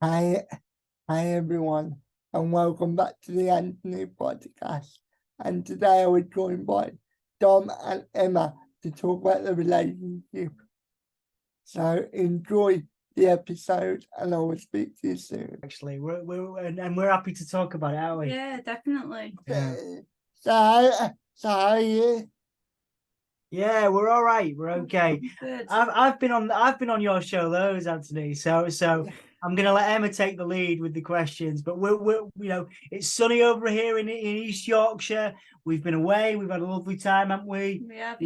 Hi, hi everyone, and welcome back to the Anthony podcast. And today I was joined by Dom and Emma to talk about the relationship. So enjoy the episode, and I will speak to you soon. Actually, we're happy to talk about it, aren't we? Yeah, definitely. Yeah. So how are you? Yeah, we're all right. We're okay. Good. I've been on your show loads, Anthony. So I'm gonna let Emma take the lead with the questions. But we're it's sunny over here in East Yorkshire. We've been away. We've had a lovely time, haven't we? We have,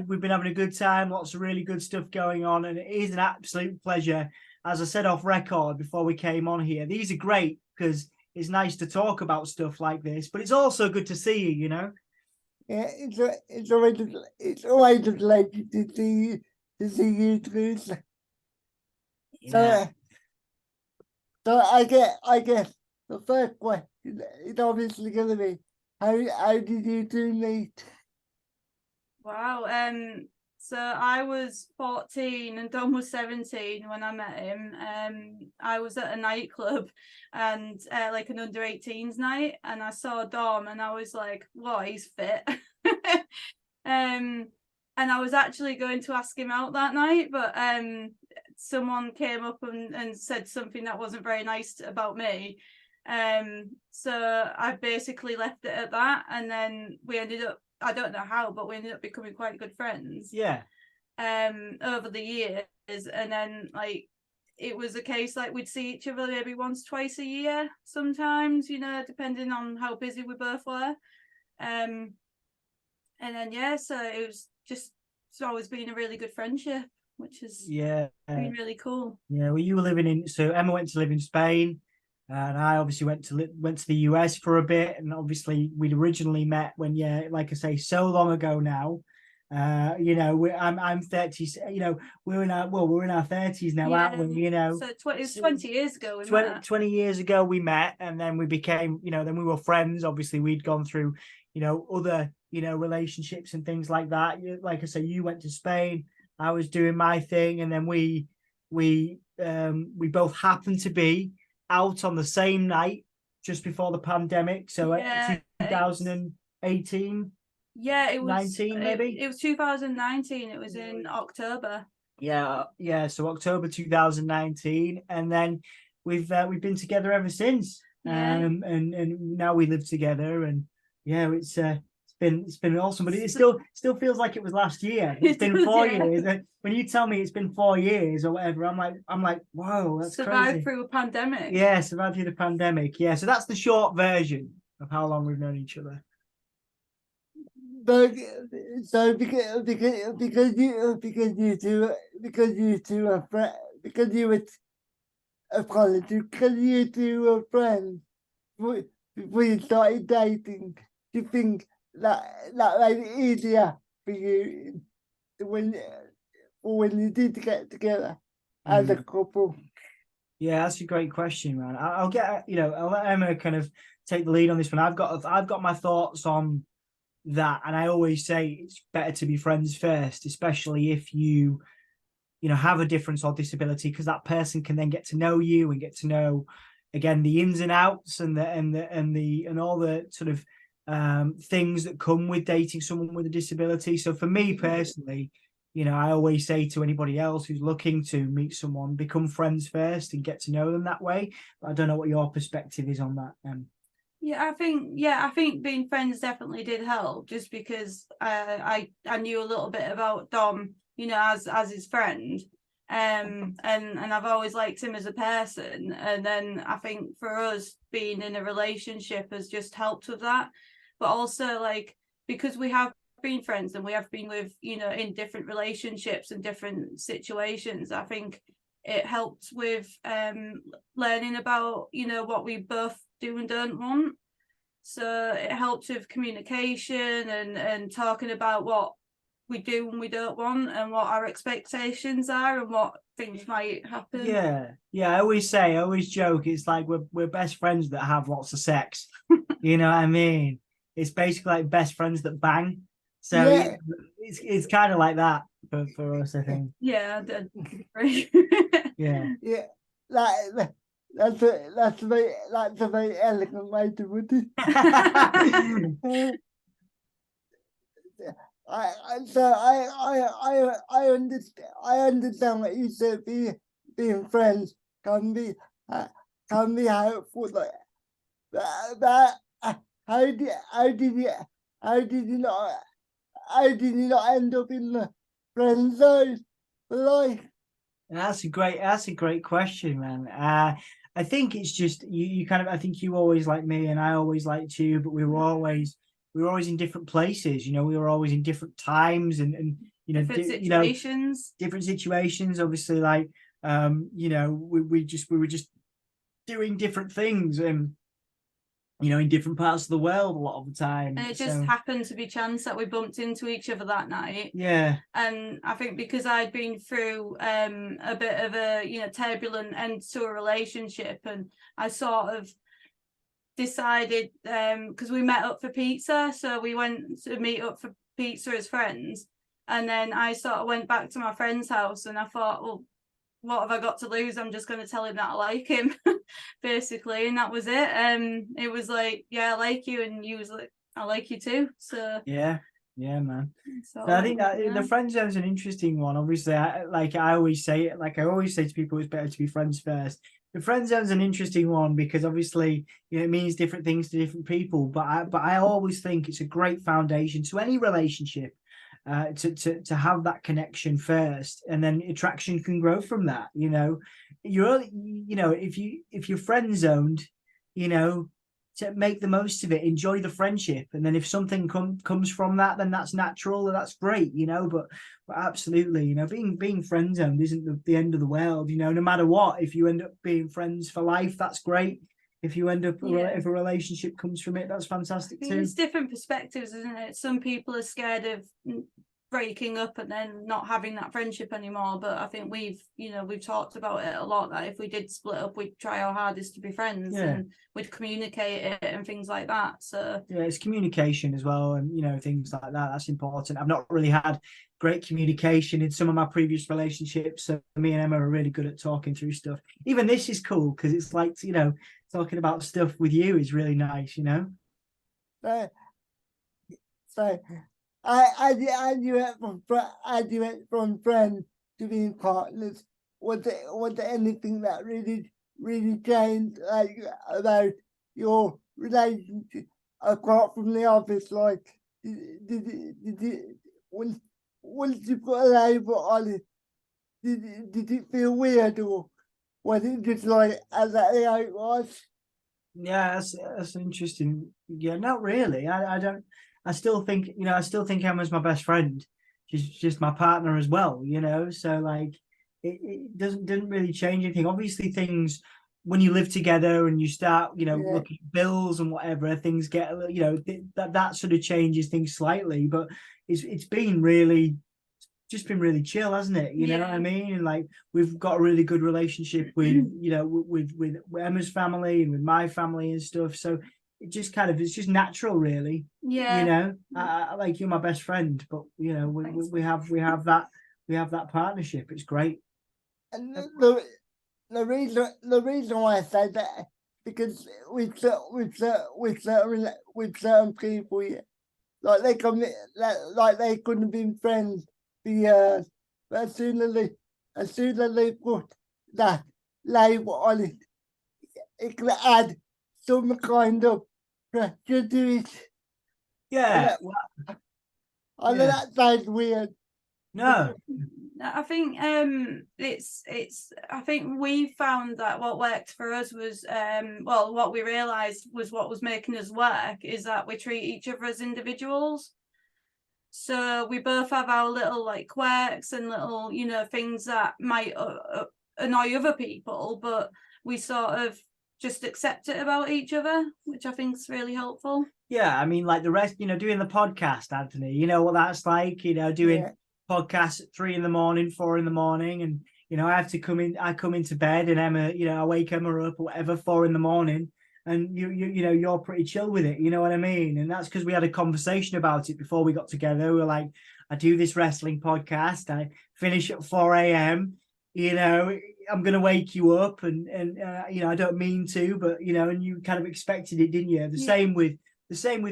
We've been having a good time. Lots of really good stuff going on, and it is an absolute pleasure. As I said off record before we came on here, these are great because it's nice to talk about stuff like this. But it's also good to see you. You know. Yeah, it's always a pleasure to see you too. So, Yeah. so I guess the first question is obviously going to be how did you two meet? Wow. So I was 14 and Dom was 17 when I met him. I was at a nightclub and like an under 18s night, and I saw Dom and I was like, "What? He's fit." And I was actually going to ask him out that night, but someone came up and said something that wasn't very nice about me. So I basically left it at that, and then we ended up, I don't know how, but we ended up becoming quite good friends. Yeah. Over the years, and then like it was a case like we'd see each other maybe once, twice a year, sometimes, depending on how busy we both were. And then so it was just, it's always been a really good friendship, which has been really cool. Yeah, well, you were living in, so Emma went to live in Spain, and I obviously went to the US for a bit, and obviously we'd originally met when, like I say, so long ago now. I'm 30. We're in our 30s now, aren't we? So it was 20 years ago. 20 years ago we met, and then we became, then we were friends. Obviously, we'd gone through, other, relationships and things like that. Like I say, you went to Spain, I was doing my thing, and then we both happened to be out on the same night just before the pandemic. So 2018. Yeah, it was 19 maybe. It was 2019. It was in October. Yeah. So October 2019, and then we've been together ever since. And now we live together, and it's been awesome. But it still feels like it was last year. It's been 4 years. When you tell me it's been 4 years or whatever, I'm like, whoa, that's survived crazy. Through a pandemic. Yeah, survived through the pandemic. Yeah, so that's the short version of how long we've known each other. So because you two are friends, because you two were friends before you started dating, do you think that made it easier for you when you did get together as a couple? Yeah, that's a great question, man. I'll let Emma kind of take the lead on this one. I've got my thoughts on that, and I always say it's better to be friends first, especially if you have a difference or disability, because that person can then get to know you and get to know, again, the ins and outs and all the sort of things that come with dating someone with a disability. So for me personally, I always say to anybody else who's looking to meet someone, become friends first and get to know them that way. But I don't know what your perspective is on that. I think being friends definitely did help, just because I knew a little bit about Dom, as his friend, and I've always liked him as a person, and then I think for us being in a relationship has just helped with that. But also, like, because we have been friends and we have been with, in different relationships and different situations, I think it helped with learning about, what we both do and don't want. So it helps with communication and talking about what we do and we don't want, and what our expectations are, and what things might happen. I always joke, it's like we're best friends that have lots of sex. You know what I mean? It's basically like best friends that bang. So it's kind of like that for us, I think. Yeah. Yeah. that's a very elegant way to put it. I understand what you said. Being friends can be helpful. Like that. How did you not end up in the friend zone for life? That's a great question, man. I think it's just you kind of, I think you always like me and I always liked you, but we were always in different places, you know, we were always in different times and you know, different situations. Different situations, obviously, like you know, we were just doing different things and you know, in different parts of the world a lot of the time. And it just happened to be chance that we bumped into each other that night. Yeah. And I think because I'd been through a bit of a, you know, turbulent end to a relationship, and I sort of decided, because we met up for pizza, so we went to meet up for pizza as friends. And then I sort of went back to my friend's house and I thought, well, what have I got to lose? I'm just going to tell him that I like him, basically, and that was it. It was like, yeah, I like you, and you was like, I like you too. So yeah, man. So I think that the friend zone is an interesting one. Obviously, I always say to people, it's better to be friends first. The friend zone is an interesting one because obviously, you know, it means different things to different people. But I always think it's a great foundation to any relationship. To have that connection first, and then attraction can grow from that. You know, if you're friend zoned, you know, to make the most of it, enjoy the friendship, and then if something comes from that, then that's natural and that's great. You know, but absolutely, you know, being friend zoned isn't the end of the world. You know, no matter what, if you end up being friends for life, that's great. If you end up, if a relationship comes from it, that's fantastic too. It's different perspectives, isn't it? Some people are scared of breaking up and then not having that friendship anymore. But I think we've talked about it a lot, that if we did split up, we'd try our hardest to be friends and we'd communicate it and things like that. So yeah, it's communication as well, and you know, things like that. That's important. I've not really had great communication in some of my previous relationships, so me and Emma are really good at talking through stuff. Even this is cool because it's like, you know, talking about stuff with you is really nice, you know. So I went from friends to being partners. Was there anything that really changed, like, about your relationship apart from the obvious? Like, did it once you put a label on it, did it feel weird, or was it just like exactly how it was? Yeah, that's interesting. Yeah, not really. I don't. I still think Emma's my best friend. She's just my partner as well, you know. So like, it didn't really change anything. Obviously, things when you live together and you start, you know, looking at bills and whatever, things get, you know, that sort of changes things slightly. But it's been really chill, hasn't it? You know what I mean? And like, we've got a really good relationship with, you know, with Emma's family and with my family and stuff. So it just kind of, it's just natural, really. Yeah. You know, I like, you're my best friend, but you know, we have that partnership. It's great. And the reason why I say that, because with certain people, like they couldn't have been friends for years, but as soon as they put that label on it, it can add some kind of pressure to it. Yeah. I know that sounds weird. No. I think it's I think we found that what worked for us was what we realized was what was making us work is that we treat each other as individuals. So we both have our little like quirks and little, you know, things that might annoy other people, but we sort of just accept it about each other, which I think is really helpful. Yeah, I mean, like the rest, you know, doing the podcast, Anthony, you know what that's like, you know, doing podcasts at 3 a.m, 4 a.m, and you know, I come into bed, and Emma, you know, I wake Emma up or whatever, 4 a.m, and you know, you're pretty chill with it, you know what I mean? And that's because we had a conversation about it before we got together. We were like, I do this wrestling podcast, I finish at 4 a.m, you know, I'm going to wake you up, and you know, I don't mean to, but you know, and you kind of expected it, didn't you? The same with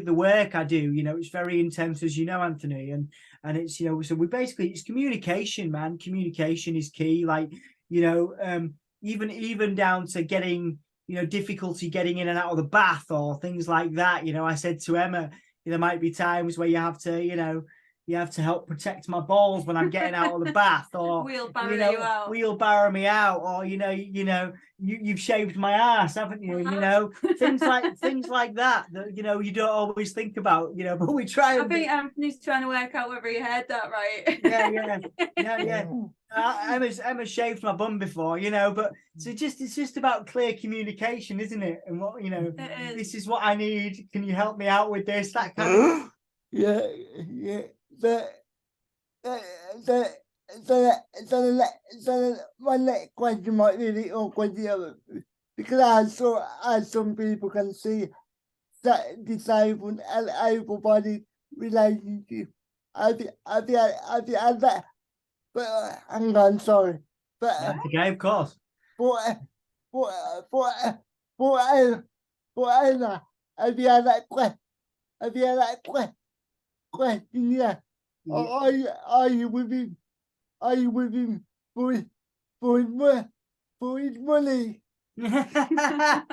the work I do. You know, it's very intense, as you know, Anthony, and it's, you know, so we basically, it's communication, man. Communication is key. Like, you know, even down to getting, you know, difficulty getting in and out of the bath or things like that. You know, I said to Emma, there might be times where you have to, you know, you have to help protect my balls when I'm getting out of the bath, or Wheelbarrow you know, you out. wheelbarrow me out, or you've shaved my ass, haven't you? You know, things like that you know, you don't always think about, you know, but we try. I think Anthony's trying to work out whether he heard that right. Yeah. Emma's shaved my bum before, you know, but so it's just about clear communication, isn't it? And what, you know, this is what I need. Can you help me out with this? That kind of. Yeah. The my next question might be a bit awkward here, because as some people can see that disabled and able-bodied relationship. Have you had that? But hang on, sorry. But Okay, of course. for Anna, have you had that question? Have you had that question? Yeah. Are you with him? Are you with him for his money? I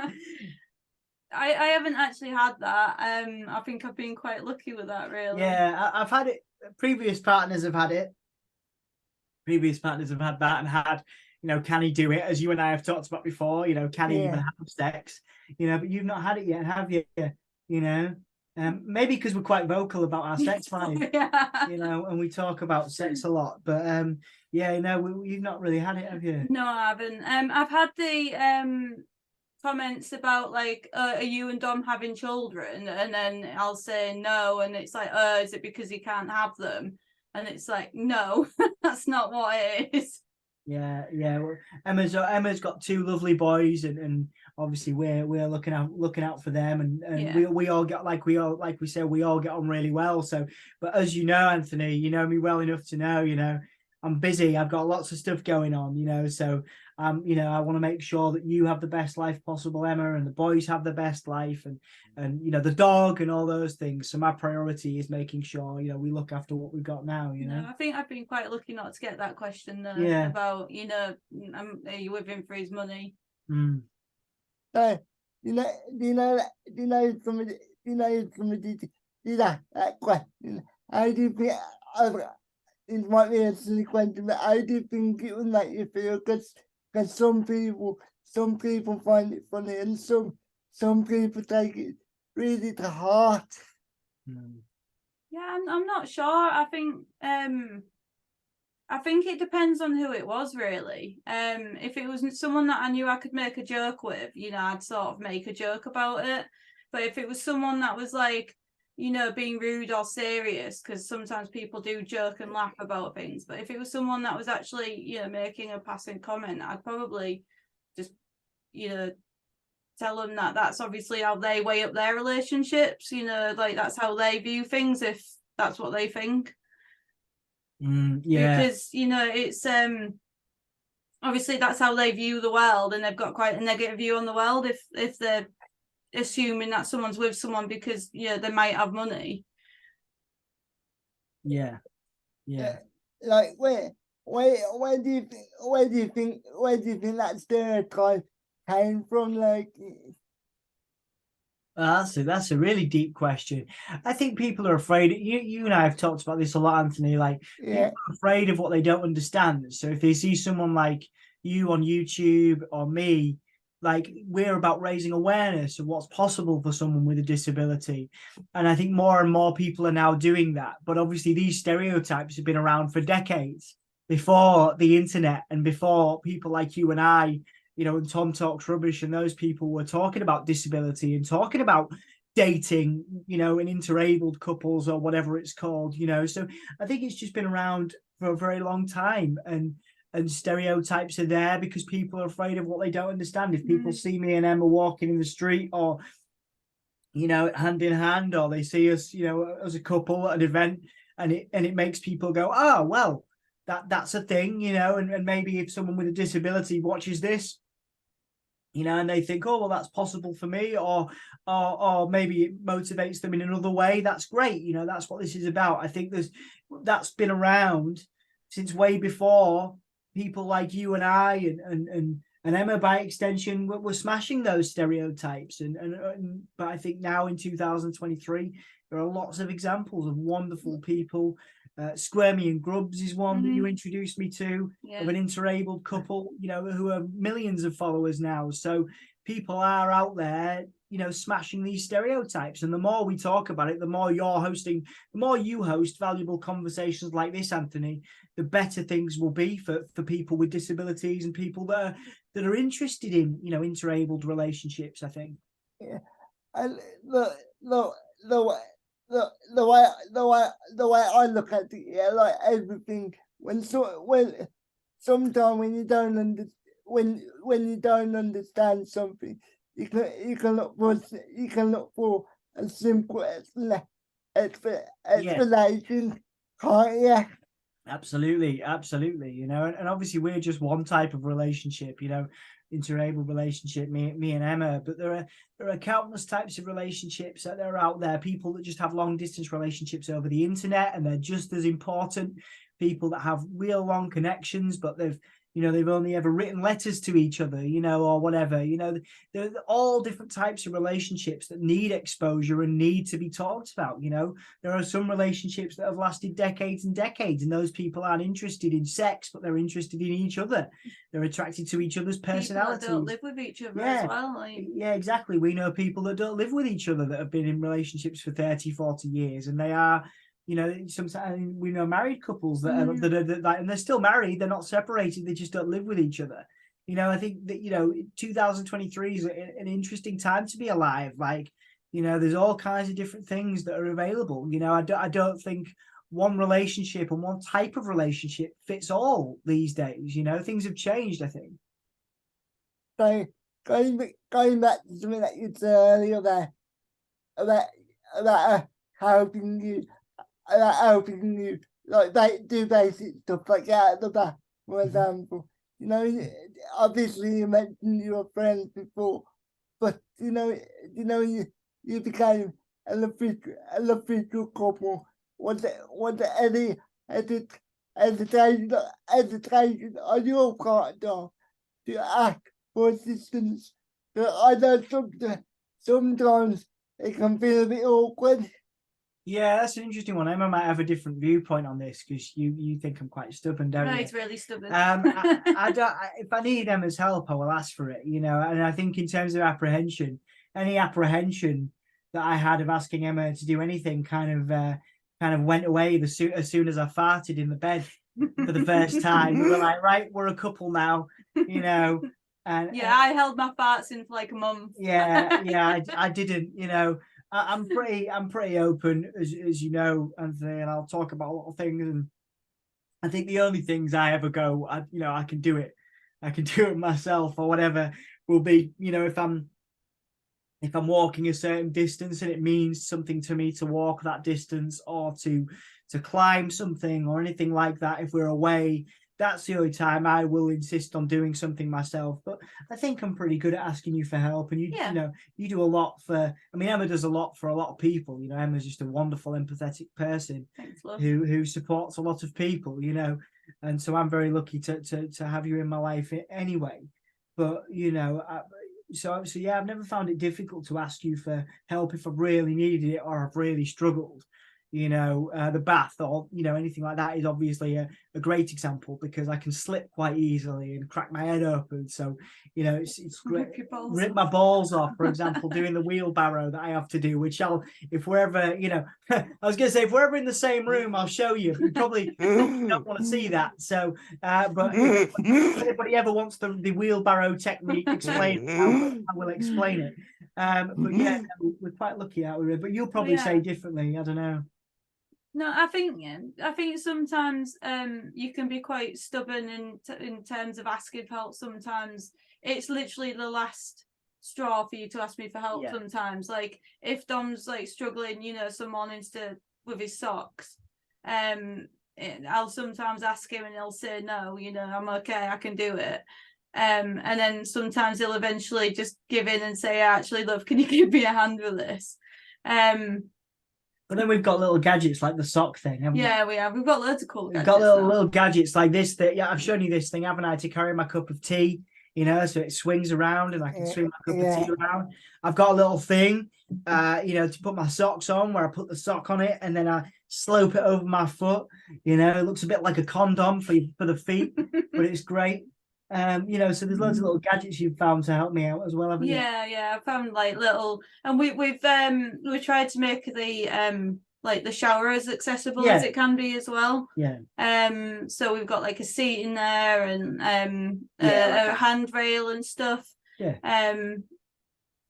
haven't actually had that. I think I've been quite lucky with that, really. Yeah, I've had it. Previous partners have had it. Previous partners have had that and had, you know, can he do it? As you and I have talked about before, you know, can he even have sex? You know, but you've not had it yet, have you? You know, maybe because we're quite vocal about our sex life, you know, and we talk about sex a lot. But yeah, you know, you've not really had it, have you? No, I haven't. I've had the comments about like, are you and Dom having children? And then I'll say no, and it's like, is it because he can't have them? And it's like, no, that's not what it is. Yeah. Well, Emma's got two lovely boys, and obviously we're looking out for them, and we all get like we said, we all get on really well. So, but as you know, Anthony, you know me well enough to know, you know, I'm busy. I've got lots of stuff going on, you know, so you know, I want to make sure that you have the best life possible, Emma, and the boys have the best life, and you know, the dog and all those things. So my priority is making sure, you know, we look after what we've got now, you know. No, I think I've been quite lucky not to get that question about, you know, are you with him for his money? So, somebody did that question. How do you think? It might be a silly question, but how do you think it would make you feel? Because some people find it funny, and some people take it really to heart. Yeah, I'm not sure. I think it depends on who it was, really. If it was someone that I knew I could make a joke with, you know, I'd sort of make a joke about it. But if it was someone that was like, you know, being rude or serious, because sometimes people do joke and laugh about things. But if it was someone that was actually, you know, making a passing comment, I'd probably just, you know, tell them that that's obviously how they weigh up their relationships. You know, like that's how they view things, if that's what they think. Because, you know, it's obviously that's how they view the world, and they've got quite a negative view on the world if they're assuming that someone's with someone because, you know, they might have money. Yeah. Like where do you think that stereotype came from? Like, that's a really deep question. I think people are afraid. You and I have talked about this a lot, Anthony. Like, people are afraid of what they don't understand. So if they see someone like you on YouTube or me, like, we're about raising awareness of what's possible for someone with a disability. And I think more and more people are now doing that. But obviously these stereotypes have been around for decades, before the internet and before people like you and I, you know, and Tom Talks Rubbish and those people were talking about disability and talking about dating, you know, and interabled couples or whatever it's called, you know. So I think it's just been around for a very long time, and stereotypes are there because people are afraid of what they don't understand. If people see me and Emma walking in the street, or, you know, hand in hand, or they see us, you know, as a couple at an event, and it makes people go, oh, well, that's a thing, you know, and maybe if someone with a disability watches this, you know, and they think, oh, well, that's possible for me, or maybe it motivates them in another way. That's great. You know, that's what this is about. I think that's been around since way before people like you and I and Emma, by extension, were smashing those stereotypes. But I think now in 2023, there are lots of examples of wonderful people. Squirmy and Grubs is one that you introduced me to, of an interabled couple, you know, who have millions of followers now. So people are out there, you know, smashing these stereotypes. And the more we talk about it, the more the more you host valuable conversations like this, Anthony, the better things will be for people with disabilities and people that are interested in, you know, interabled relationships, I think. Yeah. And the way I look at it, yeah, like everything, when sometimes when you don't understand something, you can look for a simple explanation, can't you? Absolutely, you know, and obviously we're just one type of relationship, you know, interabled relationship, me and Emma, but there are countless types of relationships that are out there. People that just have long distance relationships over the internet, and they're just as important. People that have real long connections, but they've only ever written letters to each other, you know, or whatever. You know, they're all different types of relationships that need exposure and need to be talked about. You know, there are some relationships that have lasted decades and decades, and those people aren't interested in sex, but they're interested in each other. They're attracted to each other's personalities. People that don't live with each other as well. Like... Yeah, exactly. We know people that don't live with each other that have been in relationships for 30, 40 years, and they are, you know, sometimes we know married couples that are and they're still married, they're not separated, they just don't live with each other. You know, I think that, you know, 2023 is an interesting time to be alive. Like, you know, there's all kinds of different things that are available. You know, I don't think one relationship and one type of relationship fits all these days. You know, things have changed, I think. So going back to something that you said earlier there about helping you like they do basic stuff like out of the back, for example. You know, obviously you mentioned you were friends before, but you you became an official couple. Was there any hesitation on your part, Dom, to ask for assistance? But I know sometimes it can feel a bit awkward. Yeah, that's an interesting one. Emma might have a different viewpoint on this because you think I'm quite stubborn, don't you? No, it's really stubborn. I don't. If I need Emma's help, I will ask for it. You know, and I think in terms of apprehension, any apprehension that I had of asking Emma to do anything kind of went away as soon as I farted in the bed for the first time. We were like, right, we're a couple now, you know. And I held my farts in for like a month. I didn't, you know. I'm pretty open, as you know, Anthony, and I'll talk about a lot of things. And I think the only things I ever go, I can do it myself or whatever, will be, you know, if I'm walking a certain distance and it means something to me to walk that distance, or to climb something or anything like that. If we're away, that's the only time I will insist on doing something myself. But I think I'm pretty good at asking you for help, and you know, you do a lot for. I mean, Emma does a lot for a lot of people. You know, Emma's just a wonderful, empathetic person. Thanks, love. Who supports a lot of people. You know, and so I'm very lucky to have you in my life anyway. But you know, so yeah, I've never found it difficult to ask you for help if I've really needed it or I've really struggled. You know, the bath or, you know, anything like that is obviously a great example, because I can slip quite easily and crack my head open. So, you know, it's great. Rip my balls off, for example, doing the wheelbarrow that I have to do, which if we're ever, you know, I was going to say, if we're ever in the same room, I'll show you. You probably don't want to see that. So, but if anybody ever wants the wheelbarrow technique explained, I will explain it. But yeah, we're quite lucky out with it. But you'll probably say differently. I don't know. No, I think sometimes you can be quite stubborn in terms of asking for help. Sometimes it's literally the last straw for you to ask me for help. Sometimes, like if Dom's like struggling, you know, some mornings with his socks, I'll sometimes ask him and he'll say no, you know, I'm okay, I can do it. And then sometimes he'll eventually just give in and say, actually, love, can you give me a hand with this? But then we've got little gadgets like the sock thing, haven't we? Yeah, we have. We've got loads of cool We've gadgets got now. little gadgets like this that, yeah, I've shown you this thing, haven't I, to carry my cup of tea, you know, so it swings around and I can swing my cup of tea around. I've got a little thing, you know, to put my socks on, where I put the sock on it and then I slope it over my foot. You know, it looks a bit like a condom for the feet, but it's great. You know, so there's loads of little gadgets you've found to help me out as well, haven't you? Yeah, I found like little, and we tried to make the like the shower as accessible as it can be as well. Yeah. So we've got like a seat in there and a handrail and stuff. Yeah.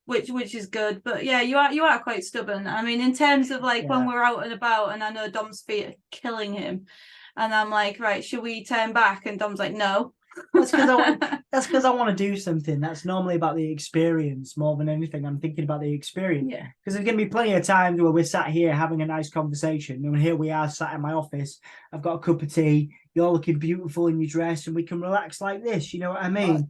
Which is good, but yeah, you are quite stubborn. I mean, in terms of like when we're out and about, and I know Dom's feet are killing him, and I'm like, right, should we turn back? And Dom's like, no. That's because I want to do something. That's normally about the experience more than anything. I'm thinking about the experience. Yeah. Because there's going to be plenty of times where we're sat here having a nice conversation, and here we are sat in my office. I've got a cup of tea. You're looking beautiful in your dress, and we can relax like this. You know what I mean?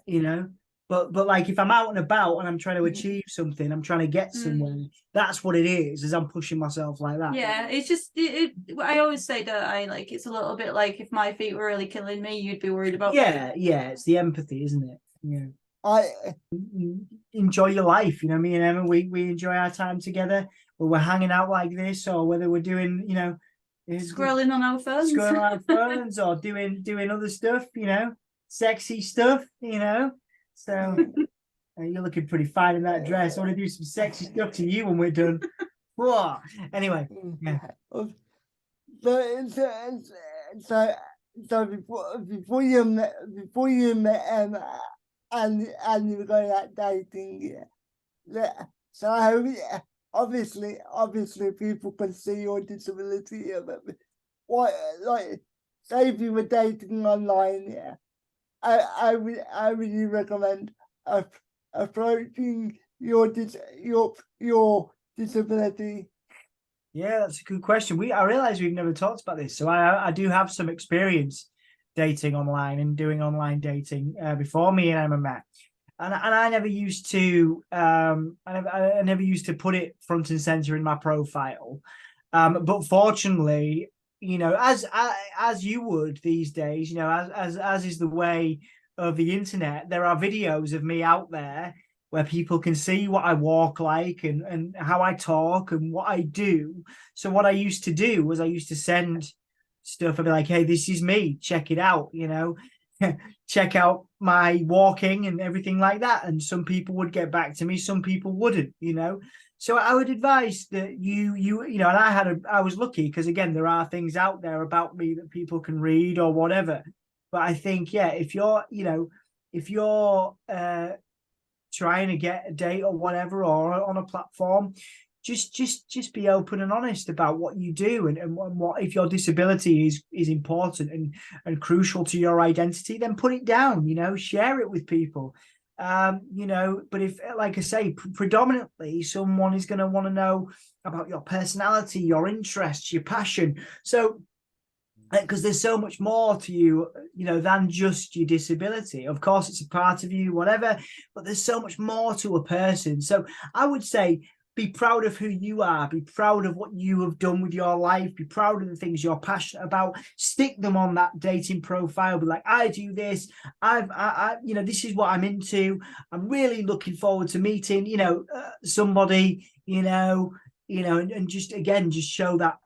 You know. But like if I'm out and about and I'm trying to achieve something, I'm trying to get somewhere. That's what it is I'm pushing myself like that. Yeah, it's just I always say that I like it's a little bit like if my feet were really killing me, you'd be worried about me. Yeah, it's the empathy, isn't it? Yeah. I enjoy your life, you know. Me and Emma, we enjoy our time together, whether we're hanging out like this or whether we're doing, you know, scrolling on our phones, or doing other stuff, you know, sexy stuff, you know. So you're looking pretty fine in that dress. I want to do some sexy stuff to you when we're done. Whoa. Anyway, yeah. So before you met Emma and you were going out dating, so obviously people can see your disability here, but what, like, say if you were dating online, yeah. I really recommend approaching your disability. Yeah, that's a good question. I realize we've never talked about this, so I do have some experience dating online and doing online dating before me and Emma met, and I never used to I never used to put it front and center in my profile, but fortunately, you know, as you would these days, you know, as is the way of the internet, there are videos of me out there where people can see what I walk like and how I talk and what I do. So what I used to do was I used to send stuff and be like, hey, this is me, check it out, you know, check out my walking and everything like that. And some people would get back to me, some people wouldn't, you know. So I would advise that you know, and I was lucky because again, there are things out there about me that people can read or whatever. But I think, yeah, if you're trying to get a date or whatever, or on a platform, just be open and honest about what you do and what, if your disability is important and crucial to your identity, then put it down, you know, share it with people. You know, but if, like I say, predominantly someone is going to want to know about your personality, your interests, your passion. So, because there's so much more to you, you know, than just your disability. Of course, it's a part of you, whatever, but there's so much more to a person. So I would say, be proud of who you are, be proud of what you have done with your life, be proud of the things you're passionate about, stick them on that dating profile, be like, I do this, I you know, this is what I'm into, I'm really looking forward to meeting, you know, somebody, you know, and just, again, just show that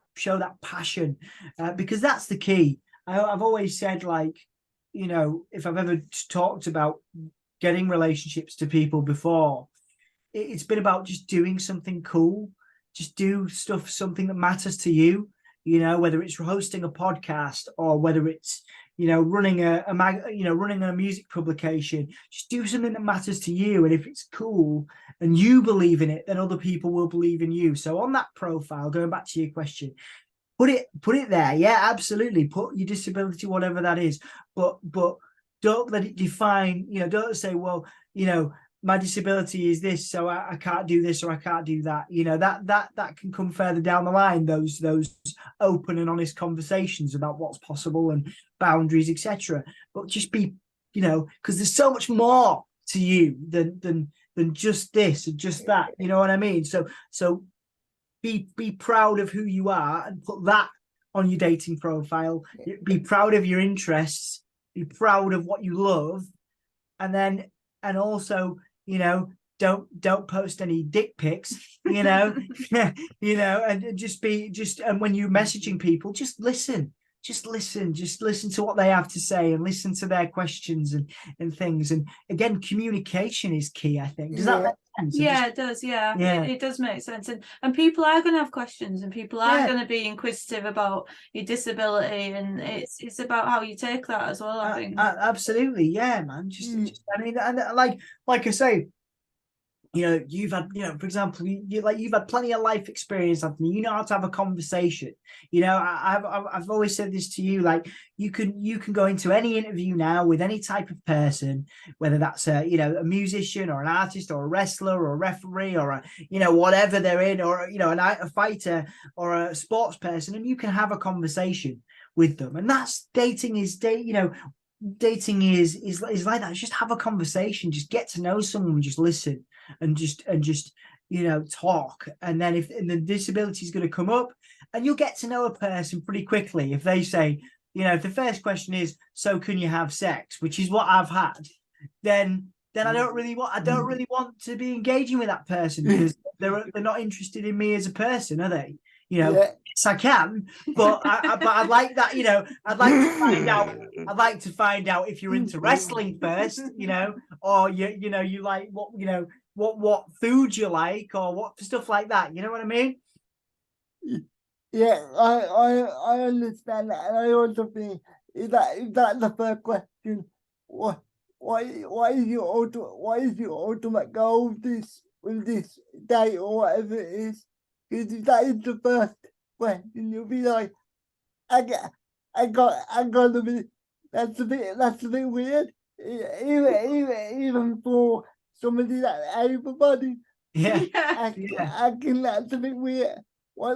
passion, because that's the key. I've always said, like, you know, if I've ever talked about getting relationships to people before, it's been about just doing something cool, just do stuff, something that matters to you, you know, whether it's hosting a podcast or whether it's, you know, running a music publication, just do something that matters to you. And if it's cool and you believe in it, then other people will believe in you. So on that profile, going back to your question, put it there. Yeah, absolutely. Put your disability, whatever that is, but don't let it define, you know, don't say, well, you know, my disability is this, so I can't do this or I can't do that. You know, that can come further down the line, those open and honest conversations about what's possible and boundaries, etc. But just be, you know, because there's so much more to you than just this and just that. You know what I mean? So be proud of who you are and put that on your dating profile. Be proud of your interests, be proud of what you love, and also, you know, don't post any dick pics, you know. You know, and and when you're messaging people, just listen to what they have to say and listen to their questions and things. And again, communication is key, I think. Does that make sense? Yeah, it does. Yeah, it does make sense. And people are going to have questions, and people are going to be inquisitive about your disability, and it's about how you take that as well, I think. Absolutely, yeah, man. Just I mean, and like I say, you know, you've had, you know, for example, you've had plenty of life experience, Anthony. You know how to have a conversation. You know, I've always said this to you, like you can go into any interview now with any type of person, whether that's a, you know, a musician or an artist or a wrestler or a referee or a, you know, whatever they're in, or, you know, a fighter or a sports person, and you can have a conversation with them. And that's dating is like that. Just have a conversation, just get to know someone, just listen and just you know, talk. And then if the disability is going to come up, and you'll get to know a person pretty quickly. If they say, you know, if the first question is, so can you have sex, which is what I've had, then I don't really want to be engaging with that person, because they're not interested in me as a person, are they? You know, yes, I can, but I'd like that, you know, I'd like to find out if you're into wrestling first, you know, or you know, you like what, you know, what food you like, or what stuff like that. You know what I mean? Yeah, I understand that, and I also think is that the first question? What is your ultimate goal with this date or whatever it is? Because if that is the first question, you'll be like, I got to be. That's a bit weird. Even for somebody that able-bodied. Yeah. I can, that's a bit weird. Well,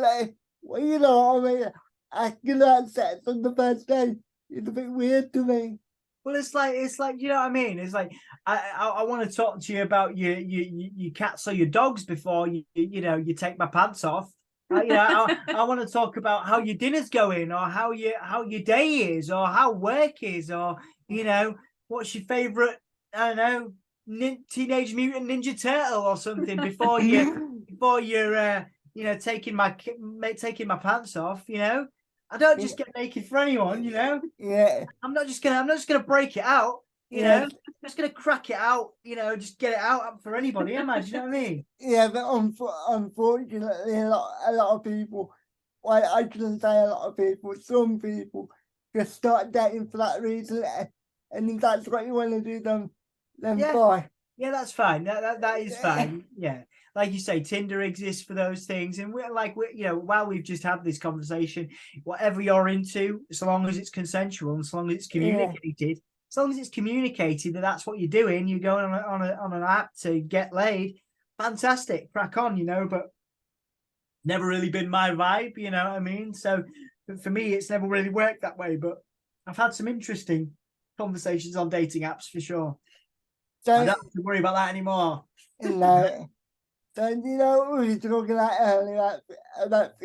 you know what I mean? Asking that sex on the first day is a bit weird to me. Well, it's like, you know what I mean? It's like, I want to talk to you about your cats or your dogs before you know, you take my pants off. You know, I want to talk about how your dinner's going, or how your day is, or how work is, or, you know, what's your favorite, I don't know, Teenage Mutant Ninja Turtle or something before you're you know, taking my pants off. You know, I don't just get naked for anyone. You know, I'm not just gonna break it out. You know, I'm just gonna crack it out. You know, just get it out for anybody. Am I? Do you know what I mean? Yeah, but unfortunately, a lot of people. Well, I shouldn't say a lot of people. Some people just start dating for that reason, and if that's what you want to do, then fine. Yeah, that's fine. That is fine. Yeah, like you say, Tinder exists for those things, and we're you know, while we've just had this conversation, whatever you're into, so long as it's consensual and so long as it's communicated, as long as it's communicated that that's what you're doing, you're going on an app to get laid, fantastic, crack on, you know. But never really been my vibe, you know what I mean? So for me, it's never really worked that way. But I've had some interesting conversations on dating apps for sure. So I don't have to worry about that anymore. No. So you know, we were talking about earlier about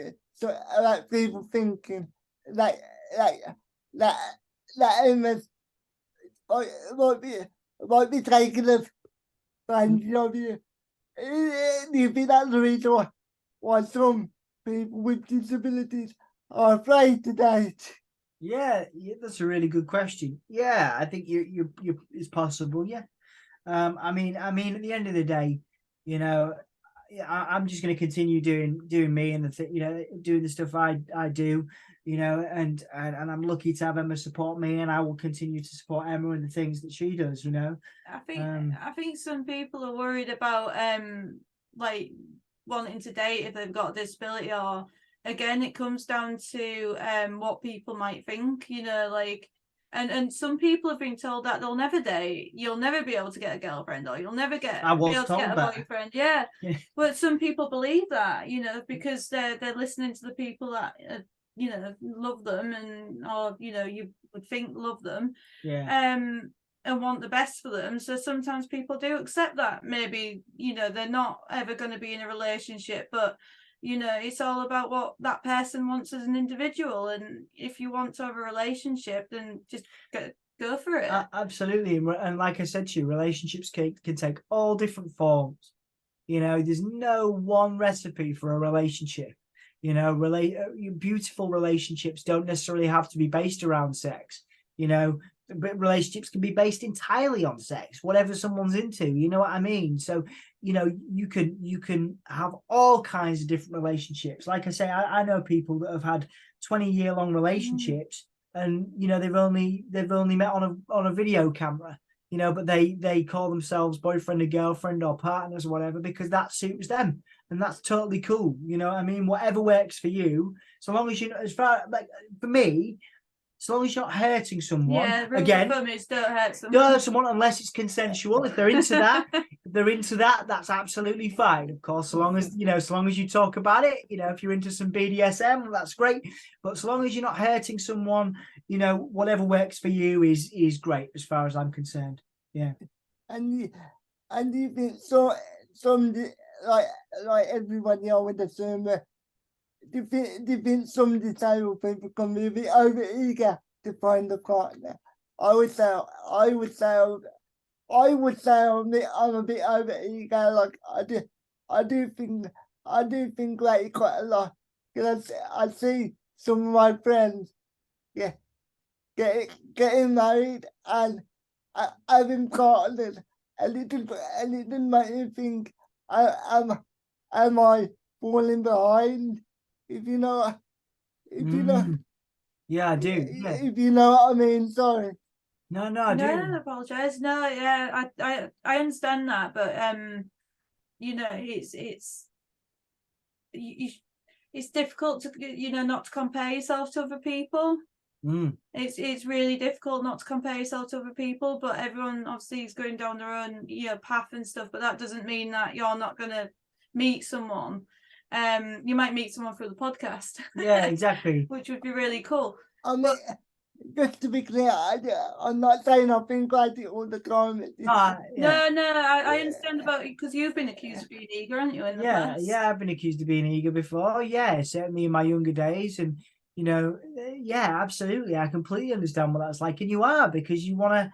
people thinking that Emma's might be taking advantage of you. Do you think that's the reason why some people with disabilities are afraid to date? Yeah, that's a really good question. Yeah, I think you it's possible. Yeah. I mean, at the end of the day, you know, I'm just going to continue doing me and you know, doing the stuff I do, you know, and I'm lucky to have Emma support me, and I will continue to support Emma in the things that she does, you know. I think some people are worried about like wanting to date if they've got a disability, or again, it comes down to what people might think, you know, like And some people have been told that they'll never date, you'll never be able to get a girlfriend, or you'll never get I be was able to get told a that. boyfriend. Yeah. Yeah. But some people believe that, because they're listening to the people that love them, and or you would think love them, Yeah. and want the best for them. So sometimes people do accept that maybe they're not ever going to be in a relationship, but it's all about what that person wants as an individual. And if you want to have a relationship, then just go for it. Absolutely. And like I said to you, relationships can take all different forms. There's no one recipe for a relationship. Beautiful relationships don't necessarily have to be based around sex. But relationships can be based entirely on sex, whatever someone's into. You know what I mean? So, you can have all kinds of different relationships. Like I say, I know people that have had 20-year-long relationships, and they've only met on a video camera. But they call themselves boyfriend and girlfriend or partners or whatever, because that suits them, and that's totally cool. You know what I mean? Whatever works for you, so long as for me, so long as you're not hurting someone. Yeah, Again, don't hurt someone. don't hurt someone unless it's consensual. If they're into that, that's absolutely fine. Of course, so long as you talk about it. If you're into some BDSM, that's great. But so long as you're not hurting someone, whatever works for you is great as far as I'm concerned. Yeah. And you think some like everybody I would assume that do you think some disabled people can be a bit over eager to find a partner? I would say I'm a bit over eager. Like I do think like quite a lot, because I see some of my friends getting married and having partners, and it didn't make me think, am I falling behind? If you know, Yeah, I do. Yeah. If you know what I mean. Sorry. No, I do. I apologize. No, yeah, I understand that, but it's difficult to not to compare yourself to other people. It's really difficult not to compare yourself to other people, but everyone obviously is going down their own path and stuff. But that doesn't mean that you're not going to meet someone. You might meet someone through the podcast. Yeah, exactly. Which would be really cool. I mean, just to be clear, I'm not saying I think like it all the time. Yeah. No, I understand about it, because you've been accused of being eager, haven't you? In the past? Yeah, I've been accused of being eager before. Yeah, certainly in my younger days, and yeah, absolutely. I completely understand what that's like, and you are, because you want to.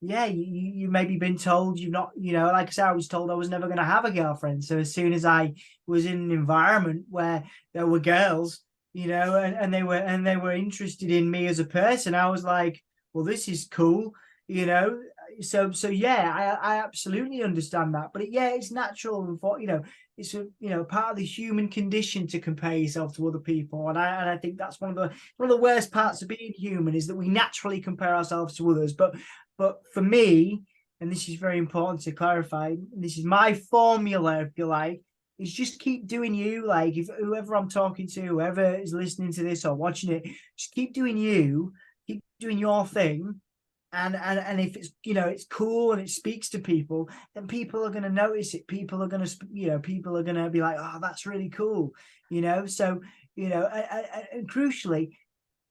Yeah, you maybe been told you've not, like I said, I was told I was never going to have a girlfriend. So as soon as I was in an environment where there were girls, and they were interested in me as a person, I was like, well, this is cool, So yeah, I absolutely understand that. But it's natural, and it's part of the human condition to compare yourself to other people, and I think that's one of the worst parts of being human, is that we naturally compare ourselves to others. But for me, and this is very important to clarify, this is my formula, if you like, is just keep doing you. Like, if whoever I'm talking to, whoever is listening to this or watching it, just keep doing you, keep doing your thing. And if it's it's cool and it speaks to people, then people are going to notice it. People are going to people are going to be like, oh, that's really cool. So and crucially,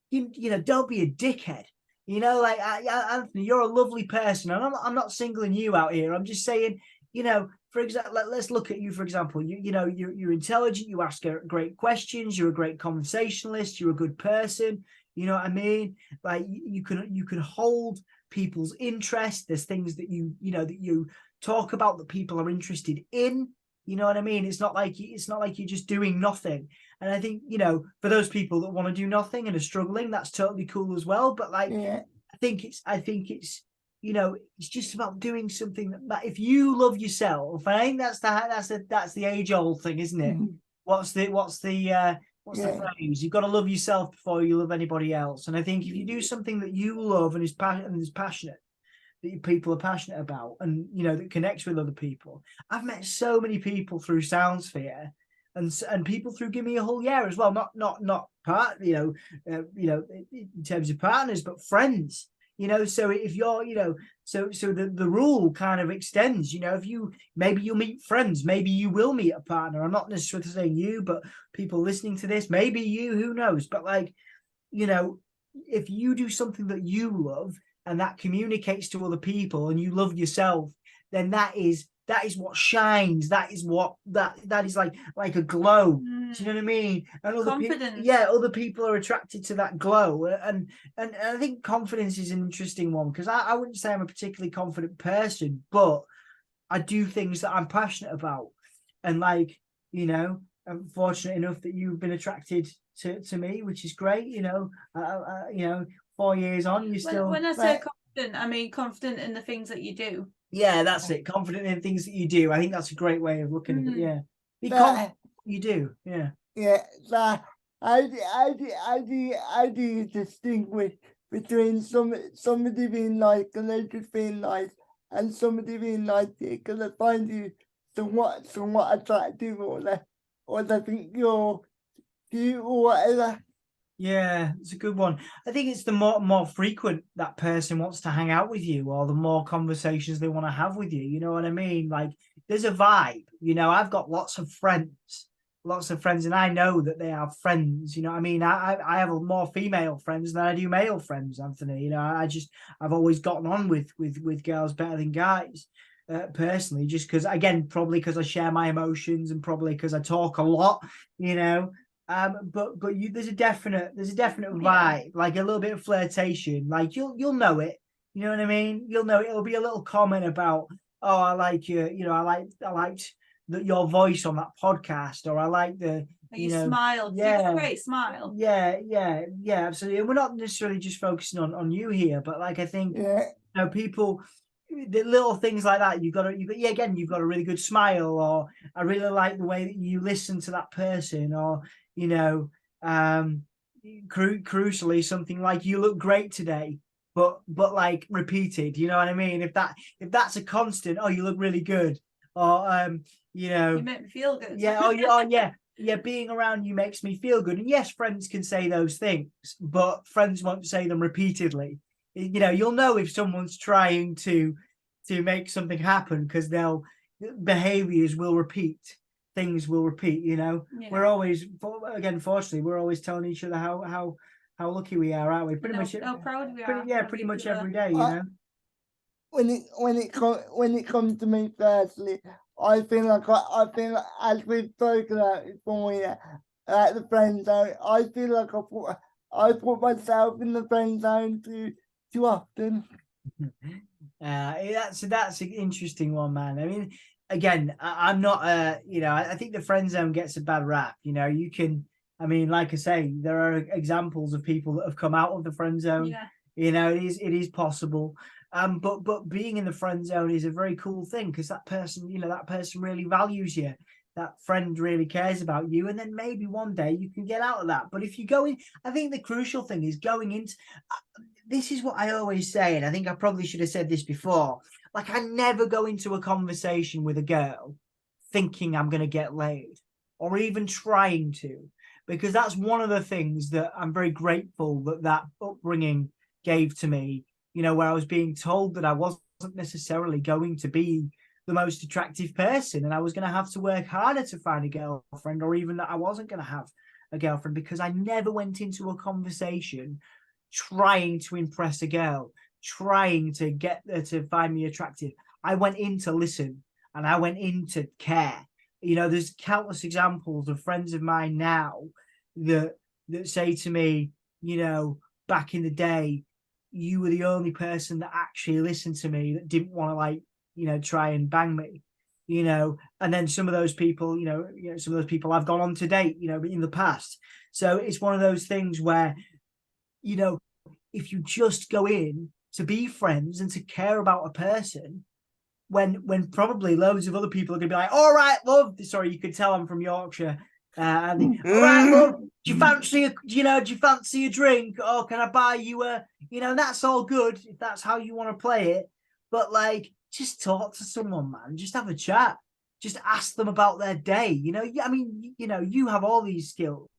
don't be a dickhead. Like Anthony, you're a lovely person, and I'm not singling you out here. I'm just saying, for example, let's look at you, for example. You're intelligent. You ask great questions. You're a great conversationalist. You're a good person. You know what I mean? Like, you can hold people's interest. There's things that that you talk about that people are interested in. You know what I mean? It's not like you're just doing nothing. And I think, for those people that want to do nothing and are struggling, that's totally cool as well. But I think it's it's just about doing something that if you love yourself, I think that's the age old thing, isn't it? Mm-hmm. What's the phrase? You've got to love yourself before you love anybody else. And I think if you do something that you love and is passionate, that people are passionate about, and that connects with other people. I've met so many people through Soundsphere, and people through Give Me a Whole Year as well. Not part, in terms of partners, but friends. You know, so if you're, you know, so the rule kind of extends, you know, if you maybe you'll meet friends, maybe you will meet a partner. I'm not necessarily saying you, but people listening to this, maybe you, who knows? But like, you know, if you do something that you love and that communicates to other people and you love yourself, then that is what shines. That is what that is like a glow. Do you know what I mean? And Confidence. other people are attracted to that glow. And I think confidence is an interesting one, because I wouldn't say I'm a particularly confident person, but I do things that I'm passionate about. And like, you know, I'm fortunate enough that you've been attracted to me, which is great. You know, 4 years on, you still. When I say confident, I mean confident in the things that you do. Yeah, that's it. Confident in things that you do. I think that's a great way of looking at it. Yeah, be But- confident. You do. Yeah. Yeah, so I do distinguish between somebody being nice and they just being nice, and somebody being nice because I find you somewhat attractive, or they think you're cute or whatever. Yeah, it's a good one. I think it's the more frequent that person wants to hang out with you, or the more conversations they want to have with you. You know what I mean? Like, there's a vibe. You know, I've got lots of friends, and I know that they are friends. You know what I mean? I have more female friends than I do male friends, Anthony. You know, I've always gotten on with girls better than guys. Personally, just because, again, probably because I share my emotions, and probably because I talk a lot, you know. But there's a definite vibe, like a little bit of flirtation. Like you'll know it. You know what I mean? You'll know it. It'll be a little comment about, oh, I like you. You know, I liked your voice on that podcast, or I like the. You smiled. Yeah. You've got a great smile. Yeah, absolutely. And we're not necessarily just focusing on you here, but like, I think, Yeah, you know, people, the little things like that, you've got a really good smile, or I really like the way that you listen to that person, or, you know, crucially, something like, you look great today, but like repeated. You know what I mean? If that's a constant, oh, you look really good, or you know, You make me feel good. yeah, yeah, being around you makes me feel good. And yes, friends can say those things, but friends won't say them repeatedly. You know, you'll know if someone's trying to make something happen, because behaviors will repeat, things will repeat. You know, Yeah. we're always, again, fortunately, we're always telling each other how lucky we are, aren't we? Pretty much, how proud we are. pretty much every day. You know. when it comes to me personally, I feel like as we've spoken about before, yeah, like the friend zone. I feel like I put myself in the friend zone too often. That's an interesting one, man. I mean, again, I'm not you know, I think the friend zone gets a bad rap. You know, you can, I mean, like I say, there are examples of people that have come out of the friend zone. Yeah. You know, it is possible. But being in the friend zone is a very cool thing, because that person really values you. That friend really cares about you, and then maybe one day you can get out of that. But if you go in, I think the crucial thing is going into. This is what I always say, and I think I probably should have said this before. Like, I never go into a conversation with a girl thinking I'm going to get laid, or even trying to, because that's one of the things that I'm very grateful that upbringing gave to me. You know, where I was being told that I wasn't necessarily going to be the most attractive person, and I was going to have to work harder to find a girlfriend, or even that I wasn't going to have a girlfriend, because I never went into a conversation trying to impress a girl, trying to get her to find me attractive. I went in to listen, and I went in to care. You know, there's countless examples of friends of mine now that say to me, you know, back in the day, you were the only person that actually listened to me, that didn't want to, like, you know, try and bang me, you know. And then some of those people, you know, some of those people I've gone on to date, you know, in the past. So it's one of those things where, you know, if you just go in to be friends and to care about a person, when probably loads of other people are going to be like, all right, love, sorry, you could tell I'm from Yorkshire. All right, love, do you fancy a drink, or can I buy you a, you know, that's all good if that's how you want to play it. But like, just talk to someone, man. Just have a chat. Just ask them about their day. You know, I mean, you know, you have all these skills.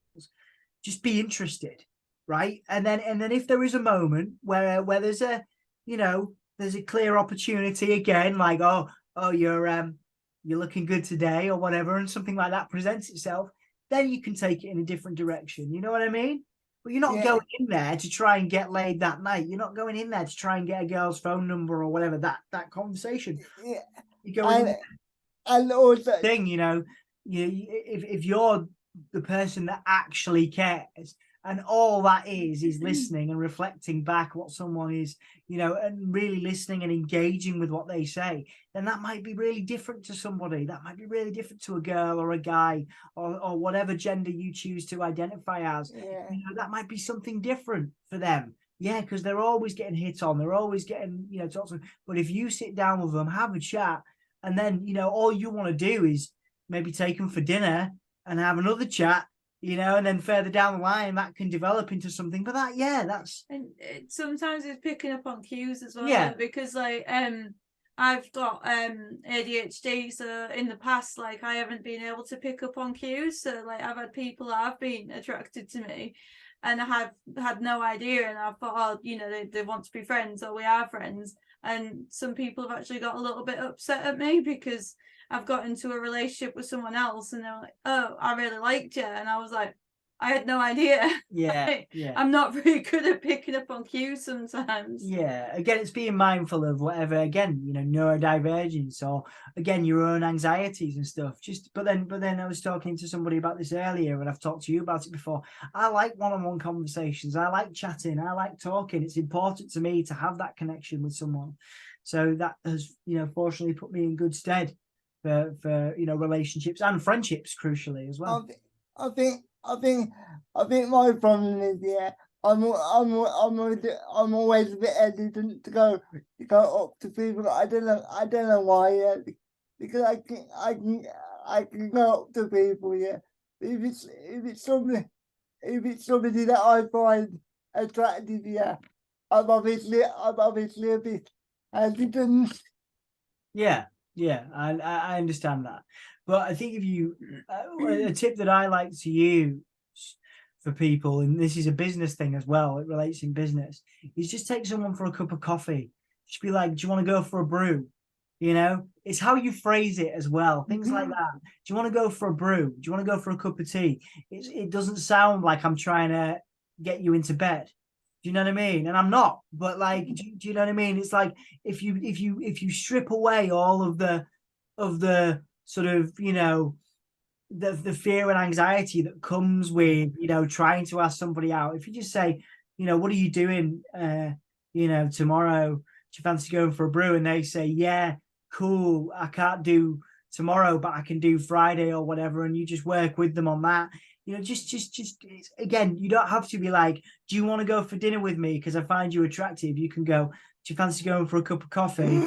Just be interested. right? And then if there is a moment where there's a, you know, there's a clear opportunity again, like, oh, you're looking good today or whatever, and something like that presents itself, then you can take it in a different direction. You know what I mean? But you're not Yeah. going in there to try and get laid that night. You're not going in there to try and get a girl's phone number or whatever, that conversation. Yeah. You're going in And also, thing, you know, if you're the person that actually cares, and all that is listening and reflecting back what someone is, you know, and really listening and engaging with what they say, then that might be really different to somebody. That might be really different to a girl or a guy or whatever gender you choose to identify as. yeah. You know, that might be something different for them. Yeah, because they're always getting hit on. They're always getting, you know, talked to. But if you sit down with them, have a chat, and then, you know, all you want to do is maybe take them for dinner and have another chat, you know, and then further down the line that can develop into something. But that, yeah, that's And sometimes it's picking up on cues as well. Yeah. Because like I've got ADHD, so in the past, like I haven't been able to pick up on cues. So like I've had people that have been attracted to me and I have had no idea, and I thought, oh, you know, they want to be friends, or we are friends. And some people have actually got a little bit upset at me because I've got into a relationship with someone else and they're like, oh, I really liked you. And I was like, I had no idea. yeah, yeah. I'm not very good at picking up on cues sometimes. Yeah, again, it's being mindful of whatever, again, you know, neurodivergence or again your own anxieties and stuff. But then I was talking to somebody about this earlier, and I've talked to you about it before. I like one-on-one conversations. I like chatting. I like talking. It's important to me to have that connection with someone. So that has, you know, fortunately put me in good stead for you know, relationships and friendships, crucially as well. I think my problem is, yeah, I'm always a bit hesitant to go up to people. I don't know why, yeah, because I can go up to people, yeah. If it's somebody that I find attractive, yeah, I'm obviously a bit hesitant. Yeah, I understand that. But I think if you, a tip that I like to use for people, and this is a business thing as well, it relates in business, is just take someone for a cup of coffee. Just be like, do you want to go for a brew? You know, it's how you phrase it as well. Things like that. Do you want to go for a brew? Do you want to go for a cup of tea? It doesn't sound like I'm trying to get you into bed. Do you know what I mean? And I'm not, but like, do you know what I mean? It's like if you strip away all of the sort of, you know, the fear and anxiety that comes with, you know, trying to ask somebody out. If you just say, you know, what are you doing you know, tomorrow? Do you fancy going for a brew? And they say, yeah, cool, I can't do tomorrow, but I can do Friday or whatever, and you just work with them on that. You know, just again, you don't have to be like, do you want to go for dinner with me because I find you attractive? You can go, do you fancy going for a cup of coffee?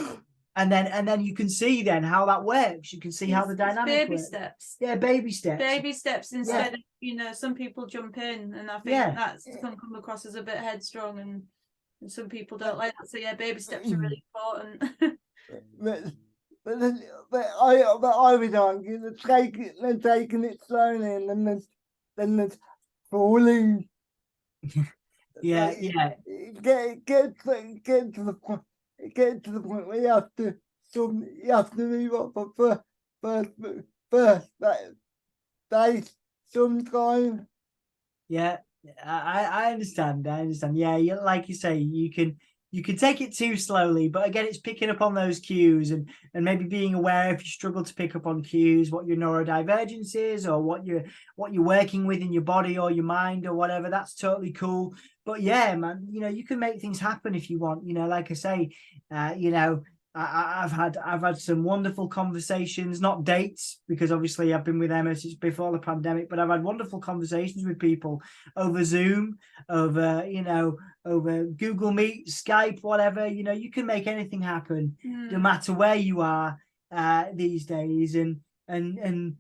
And then you can see then how that works. You can see how the dynamic baby works. steps. Yeah, baby steps. Baby steps instead of, you know, some people jump in, and I think that's can come across as a bit headstrong, and some people don't like that. So yeah, baby steps are really important. But I would argue that taking it slowly, and then there's falling. Yeah, Like, yeah. Get to the point. Get to the point where you have to move up for first base sometime. Yeah, I understand. I understand. Yeah, you, like you say, you can take it too slowly, but again, it's picking up on those cues and maybe being aware if you struggle to pick up on cues, what your neurodivergence is, or what you're working with in your body or your mind or whatever. That's totally cool. But yeah, man, you know, you can make things happen if you want. You know, like I say, you know, I've had some wonderful conversations, not dates, because obviously I've been with Emma since before the pandemic, but I've had wonderful conversations with people over Zoom, over, you know, over Google Meet, Skype, whatever. You know, you can make anything happen no matter where you are these days. And again,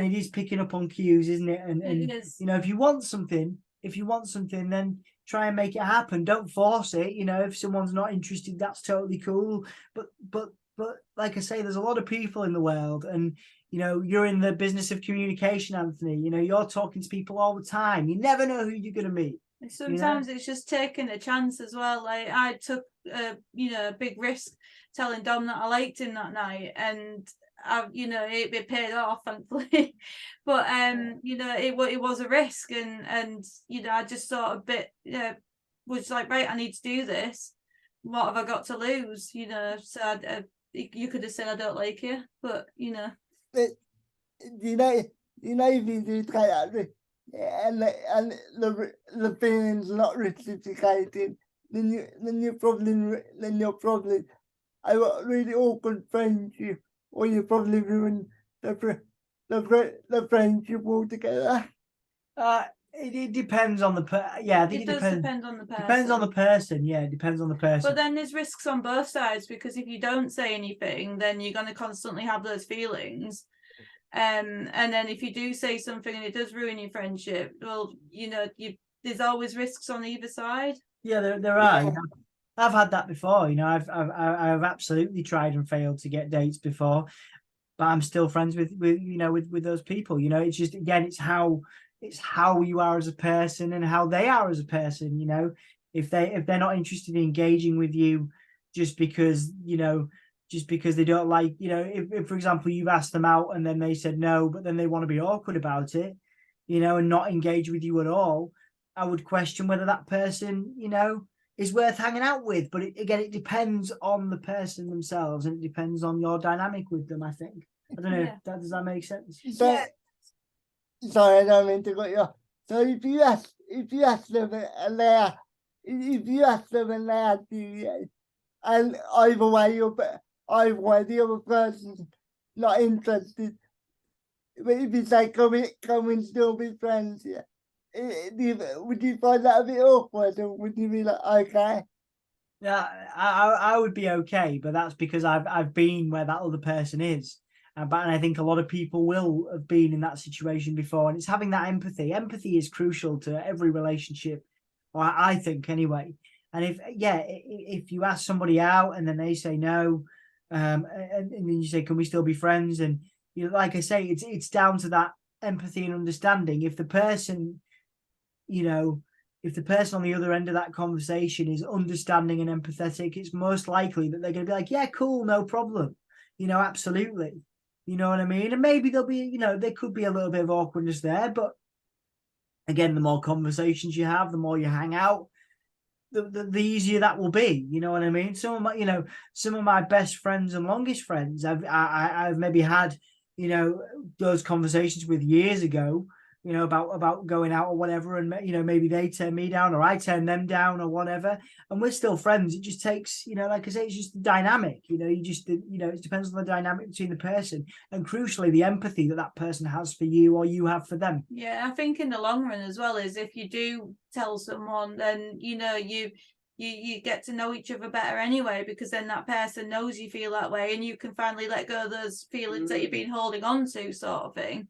it is picking up on cues, isn't it? And you know, if you want something, then try and make it happen. Don't force it. You know, if someone's not interested, that's totally cool. But like I say, there's a lot of people in the world, and you know, you're in the business of communication, Anthony. You know, you're talking to people all the time. You never know who you're going to meet. Sometimes it's just taking a chance as well. Like I took a big risk telling Dom that I liked him that night, and it paid off thankfully. But it was a risk, and I just sort of was like, right, I need to do this. What have I got to lose? So you could have said I don't like you, but But if you do take that risk, and the feelings not reciprocated, then you're probably have a really awkward friendship, or you probably ruin the friendship altogether. It depends on the I think it does depend on the person. Depends on the person. Yeah, it depends on the person. But then there's risks on both sides, because if you don't say anything, then you're going to constantly have those feelings. And then if you do say something and it does ruin your friendship, well, there's always risks on either side. Yeah, there are. I've had that before. I've absolutely tried and failed to get dates before, but I'm still friends with those people. It's just, again, it's how you are as a person and how they are as a person. If they're not interested in engaging with you just because they don't like, if for example you've asked them out and then they said no, but then they want to be awkward about it, and not engage with you at all, I would question whether that person, is worth hanging out with. But it depends on the person themselves, and it depends on your dynamic with them, I think. I don't know if does that make sense? So, sorry, I don't mean to cut you off. So if you ask them and they are serious, and either way the other person's not interested, but if you say come and still be friends, would you find that a bit awkward, or would you be like, okay? Yeah, I would be okay, but that's because I've been where that other person is. And I think a lot of people will have been in that situation before, and it's having that empathy. Empathy is crucial to every relationship, or I think anyway. And if you ask somebody out and then they say no, and then you say, can we still be friends? And like I say, it's down to that empathy and understanding. If the person on the other end of that conversation is understanding and empathetic, it's most likely that they're going to be like, yeah, cool, no problem, absolutely. You know what I mean? And maybe there'll be, there could be a little bit of awkwardness there, but again, the more conversations you have, the more you hang out, the easier that will be. You know what I mean? Some of my best friends and longest friends, I've maybe had, those conversations with years ago, about going out or whatever, and maybe they turn me down or I turn them down or whatever, and we're still friends. It just takes, like I say, it's just the dynamic. It depends on the dynamic between the person, and crucially the empathy that person has for you or you have for them. Yeah, I think in the long run as well, is if you do tell someone, then you get to know each other better anyway, because then that person knows you feel that way, and you can finally let go of those feelings that you've been holding on to, sort of thing.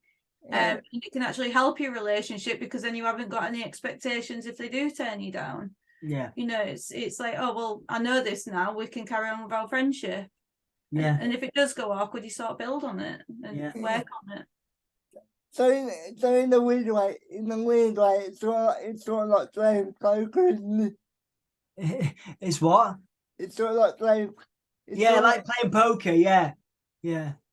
It can actually help your relationship, because then you haven't got any expectations if they do turn you down. It's like, oh well, I know this now, we can carry on with our friendship. And if it does go awkward, you sort of build on it and work on it. So in the weird way, it's sort of like playing poker, isn't it? It's what? It's sort of like playing. Like playing poker. Yeah,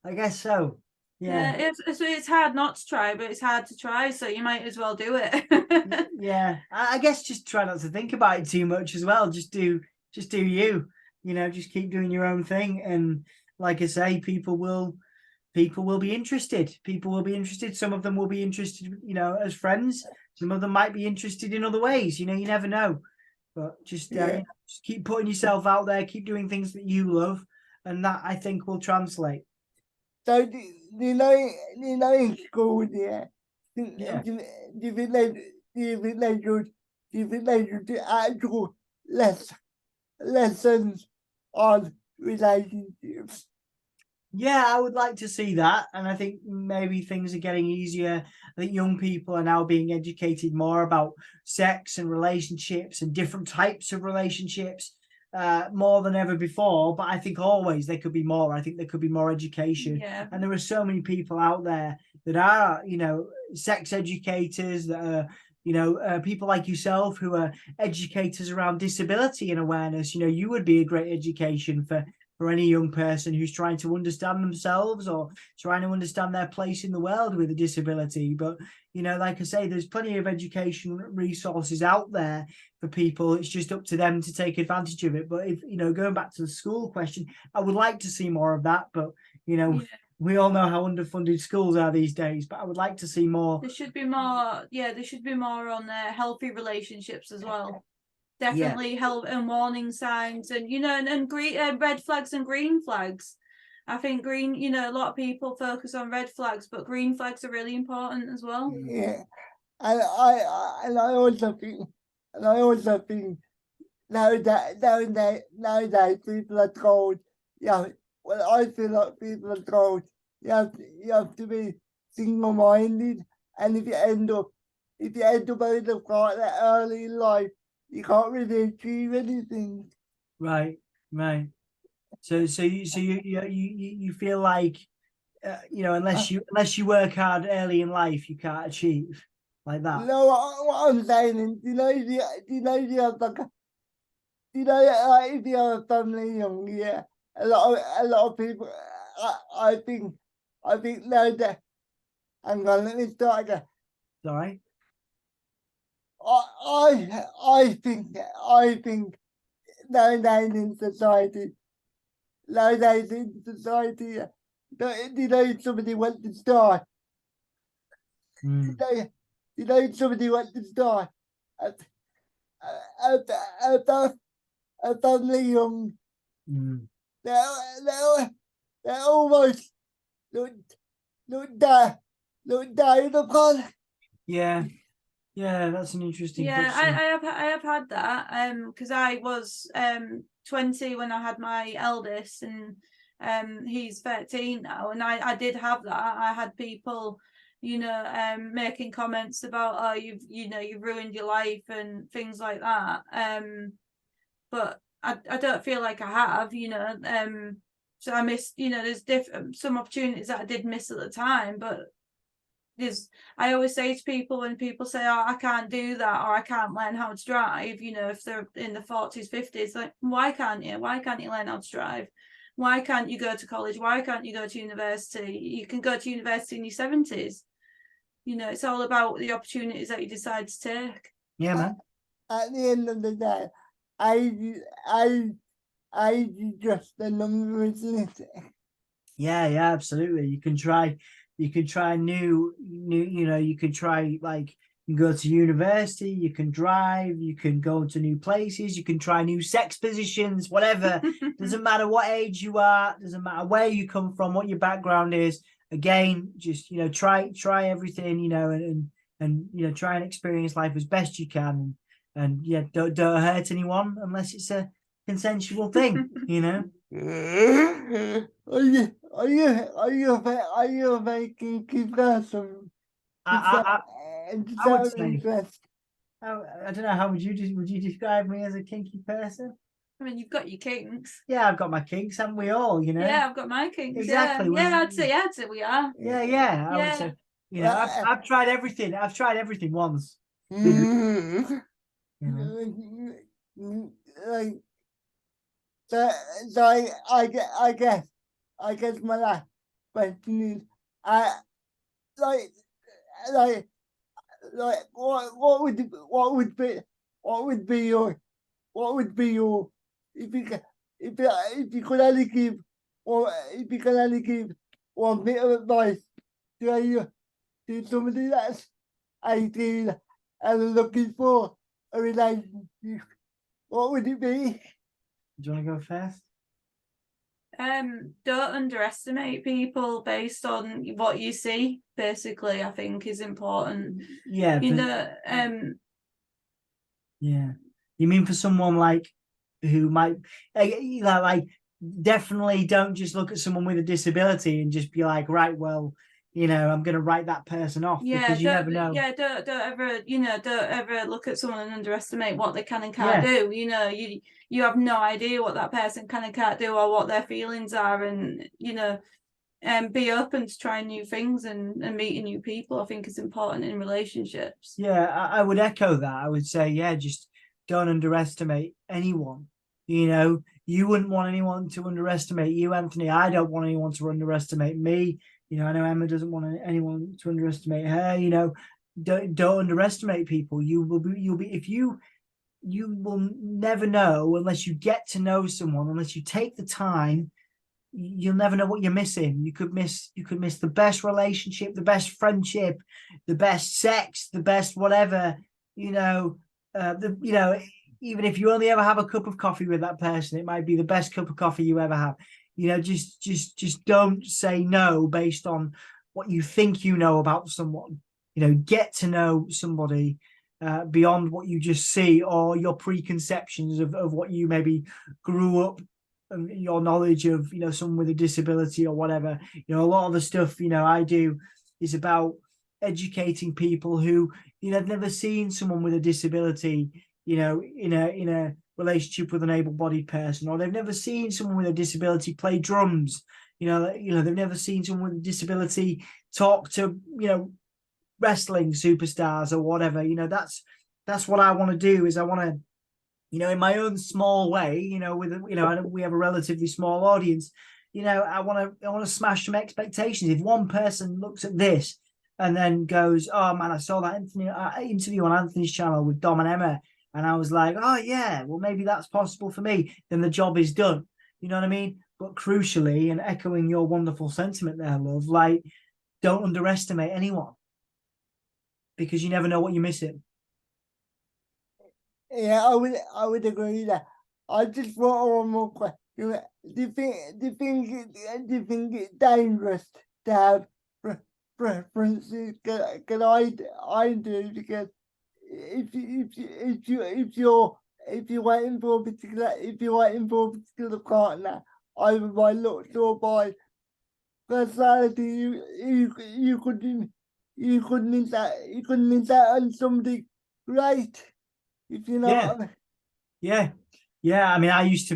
I guess so. Yeah, it's hard not to try, but it's hard to try, so you might as well do it. Yeah, I guess just try not to think about it too much as well. Just do you. Just keep doing your own thing, and like I say, people will be interested. People will be interested. Some of them will be interested, as friends. Some of them might be interested in other ways. You never know. But just keep putting yourself out there. Keep doing things that you love, and that, I think, will translate. So do you know in school, do you think they should do actual lessons on relationships? Yeah, I would like to see that, and I think maybe things are getting easier. I think young people are now being educated more about sex and relationships and different types of relationships, more than ever before. But I think always there could be more. I think there could be more education. And there are so many people out there that are, sex educators, that are, people like yourself who are educators around disability and awareness. You would be a great education for any young person who's trying to understand themselves or trying to understand their place in the world with a disability. But, like I say, there's plenty of education resources out there for people. It's just up to them to take advantage of it. But if, going back to the school question, I would like to see more of that. But, we all know how underfunded schools are these days, but I would like to see more. There should be more, there should be more on healthy relationships as well. Definitely help and warning signs and and green red flags and green flags. I think green, a lot of people focus on red flags, but green flags are really important as well. Yeah, and I also think nowadays people are told, well, I feel like people are told you have to be single-minded, and if you end up over the like that early in life, you can't really achieve anything. Right. So you feel like unless you work hard early in life, you can't achieve like that. No, what I'm saying is, if you have like if you have a family young, a lot of people, I think now that, hang on, let me start again. Sorry. I think nowadays in society, somebody wants to start. Somebody wants to start a family young. They're almost not dying upon. Yeah, that's an interesting question. I have had that because I was 20 when I had my eldest, and he's 13 now, and I did have that. I had people making comments about, you've ruined your life and things like that, but I don't feel like I have, so I missed, there's some opportunities that I did miss at the time, but I always say to people, when people say, oh, I can't do that, or I can't learn how to drive, if they're in the 40s, 50s, like, why can't you learn how to drive? Why can't you go to college? Why can't you go to university? You can go to university in your 70s. It's all about the opportunities that you decide to take. Yeah, man. At the end of the day, I just the number, isn't it? Yeah, absolutely. You can try new, you can try, like, you go to university, you can drive, you can go to new places, you can try new sex positions, whatever. Doesn't matter what age you are, doesn't matter where you come from, what your background is. Again, just try everything, and try and experience life as best you can, and don't hurt anyone unless it's a consensual thing. Are you a very kinky person? I would say. Interest? I don't know. How would you describe me as a kinky person? I mean, you've got your kinks. Yeah, I've got my kinks, haven't we all? Yeah, I've got my kinks. Exactly. Yeah, I'd say we are. Yeah. I would say, I've tried everything. I've tried everything once. Like, so I guess my last question is, what would be your if you could only give, or if you could only give one bit of advice to somebody that's 18 and looking for a relationship, what would it be? Do you want to go first? Don't underestimate people based on what you see, basically, I think is important. Yeah. Yeah. You mean for someone like who might like definitely don't just look at someone with a disability and just be like, right, well, I'm going to write that person off, because you never know. Yeah, don't ever look at someone and underestimate what they can and can't do. You have no idea what that person can and can't do, or what their feelings are, and be open to trying new things and meeting new people. I think is important in relationships. Yeah, I would echo that. I would say, yeah, just don't underestimate anyone. You know, you wouldn't want anyone to underestimate you, Anthony. I don't want anyone to underestimate me. You know, I know Emma doesn't want anyone to underestimate her. You know, don't underestimate people. You'll be if you will never know unless you get to know someone, unless you take the time. You'll never know what you're missing. You could miss the best relationship, the best friendship, the best sex, the best whatever. You know, even if you only ever have a cup of coffee with that person, it might be the best cup of coffee you ever have. You know, just don't say no based on what you think you know about someone. You know, get to know somebody beyond what you just see or your preconceptions of what you maybe grew up, your knowledge of, you know, someone with a disability or whatever. You know, a lot of the stuff, you know, I do is about educating people who, you know, have never seen someone with a disability, you know, in a relationship with an able-bodied person, or they've never seen someone with a disability play drums. You know, they've never seen someone with a disability talk to, you know, wrestling superstars or whatever. You know, that's what I want to do. Is I want to, you know, in my own small way, you know, with, you know, we have a relatively small audience, you know, I want to smash some expectations. If one person looks at this and then goes, oh man, I saw that interview on Anthony's channel with Dom and Emma, and I was like, oh yeah, well maybe that's possible for me, then the job is done. You know what I mean? But crucially, and echoing your wonderful sentiment there, love, like, don't underestimate anyone, because you never know what you're missing. Yeah, I would agree with that. I just want one more question. Do you think it's dangerous to have preferences? Can I do, because if you're waiting for a particular partner, either by looks or by personality, you could miss out on somebody great. If you know Yeah. what I mean. Yeah. I mean, I used to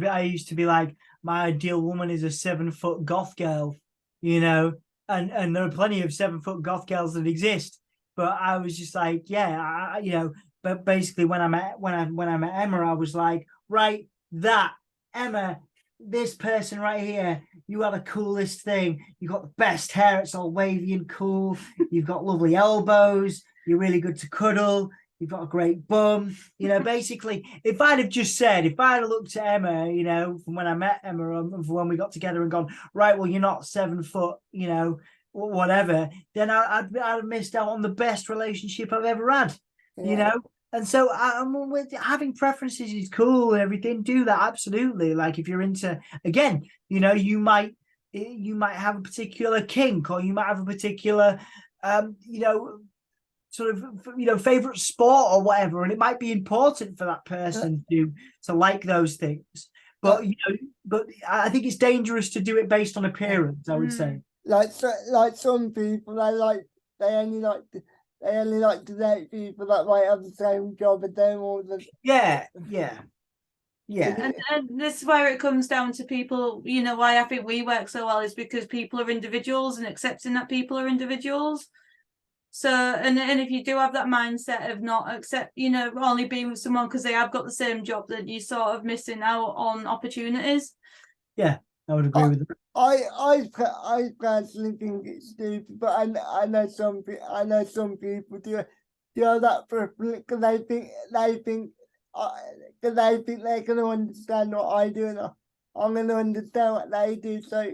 be like, my ideal woman is a 7-foot goth girl, you know, and there are plenty of 7-foot goth girls that exist. But I was just like, yeah, you know, but basically when I met Emma, I was like, right, that Emma, this person right here, you are the coolest thing. You got the best hair, it's all wavy and cool. You've got lovely elbows. You're really good to cuddle. You've got a great bum. You know, basically, if I'd have looked at Emma, you know, from when I met Emma, from when we got together and gone, right, well, you're not 7 foot, you know, whatever, then I'd have missed out on the best relationship I've ever had, you know? And so with having preferences is cool and everything. Do that, absolutely. Like if you're into, again, you know, you might have a particular kink, or you might have a particular, you know, sort of, you know, favorite sport or whatever, and it might be important for that person to like those things. But you know, but I think it's dangerous to do it based on appearance, I would say. Like some people, they only like to date people that might have the same job as them, or Yeah. And this is where it comes down to people, you know, why I think we work so well is because people are individuals and accepting that people are individuals. So, and if you do have that mindset of not accept, you know, only being with someone because they have got the same job, then you're sort of missing out on opportunities. Yeah, I would agree with that. I personally think it's stupid, but I know some people do that preference because they think they're going to understand what I do, and I'm going to understand what they do. So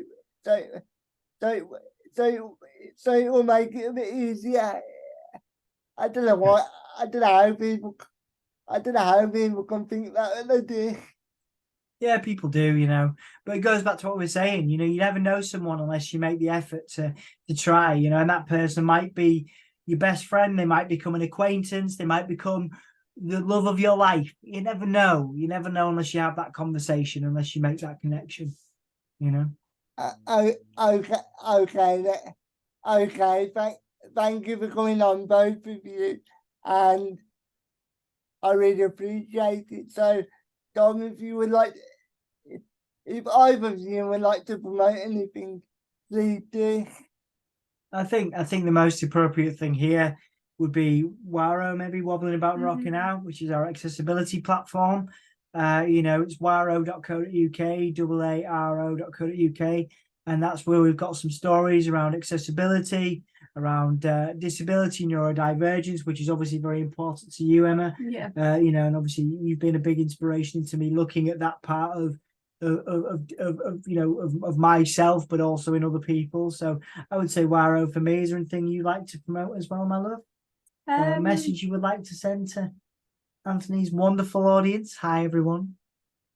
it will make it a bit easier. I don't know why. I don't know how people can think that they do. Yeah, people do, you know, but it goes back to what we're saying. You know, you never know someone unless you make the effort to try, you know, and that person might be your best friend. They might become an acquaintance. They might become the love of your life. You never know. You never know unless you have that conversation, unless you make that connection, you know. Okay. Thank you for coming on, both of you, and I really appreciate it. So, Dom, if either of you would like to promote anything, please do. I think the most appropriate thing here would be Waro, maybe wobbling about and rocking Mhm. out, which is our accessibility platform. It's waro.co.uk, aaro.co.uk, and that's where we've got some stories around accessibility, around disability, neurodivergence, which is obviously very important to you, Emma. Yeah. And obviously you've been a big inspiration to me looking at that part of myself, but also in other people. So I would say Waro for me. Is there anything you like to promote as well, my love? A message you would like to send to Anthony's wonderful audience? Hi, everyone.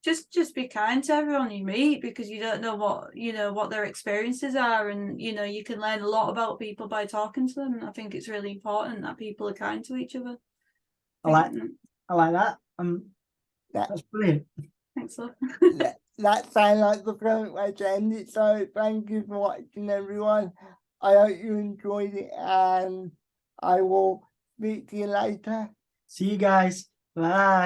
Just be kind to everyone you meet, because you don't know what their experiences are, and you can learn a lot about people by talking to them. And I think it's really important that people are kind to each other. I like that. That's brilliant. Thanks, love. That sounds like the perfect way to end it. So thank you for watching, everyone. I hope you enjoyed it, and I will speak to you later. See you guys. Bye.